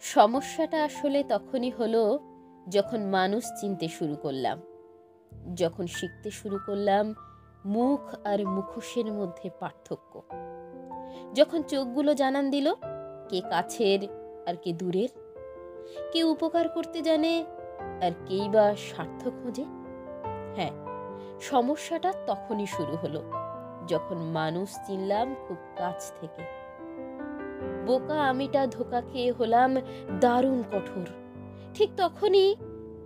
সমস্যাটা আসলে তখনই হলো যখন মানুষ চিনতে শুরু করলাম, যখন শিখতে শুরু করলাম মুখ আর মুখোশের মধ্যে পার্থক্য, যখন চোখগুলো জানান দিল কে কাছের আর কে দূরের, কে উপকার করতে জানে আর কেই বা স্বার্থ খোঁজে। হ্যাঁ, সমস্যাটা তখনই শুরু হলো যখন মানুষ চিনলাম খুব কাছ থেকে। বোকা আমিটা ধোকা খেয়ে হলাম দারুণ কঠোর। ঠিক তখনই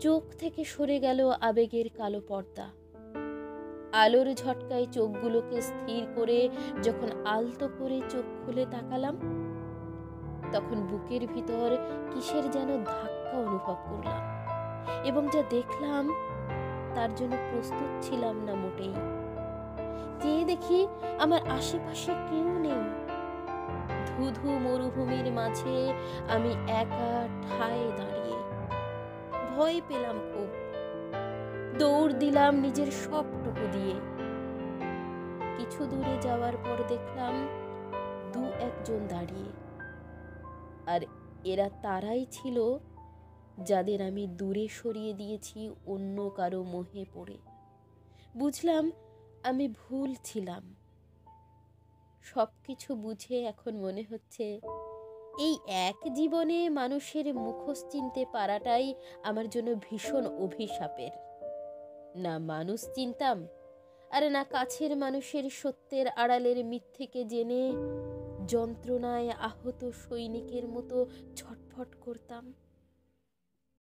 চোখ থেকে সরে গেল আবেগের কালো পর্দা। আলোর ঝটকায় চোখগুলোকে স্থির করে যখন আলতো করে চোখ খুলে তাকালাম, তখন বুকের ভিতর কিসের যেন ধাক্কা অনুভব করলাম, এবং যা দেখলাম তার জন্য প্রস্তুত ছিলাম না মোটেই। চেয়ে দেখি আমার আশেপাশে কেউ নেই। ধুধু মরুভূমির মাঝে আমি একা ঠায় দাঁড়িয়ে। ভয় পেলাম খুব, দৌড় দিলাম নিজের সবটুকু দিয়ে। কিছু দূরে যাওয়ার পর দেখলাম দু একজন দাঁড়িয়ে, আর এরা তারাই ছিল যাদের আমি দূরে সরিয়ে দিয়েছি অন্য কারো মোহে পড়ে। বুঝলাম আমি ভুল ছিলাম। সবকিছু বুঝে এখন মনে হচ্ছে এই এক জীবনে মানুষের মুখোশ চিনতে পারাটাই আমার জন্য ভীষণ অভিশাপের। না মানুষ চিনতাম, আর না কাছের মানুষের সত্যের আড়ালের মিথ্যেকে জেনে যন্ত্রণায় আহত সৈনিকের মতো ছটফট করতাম।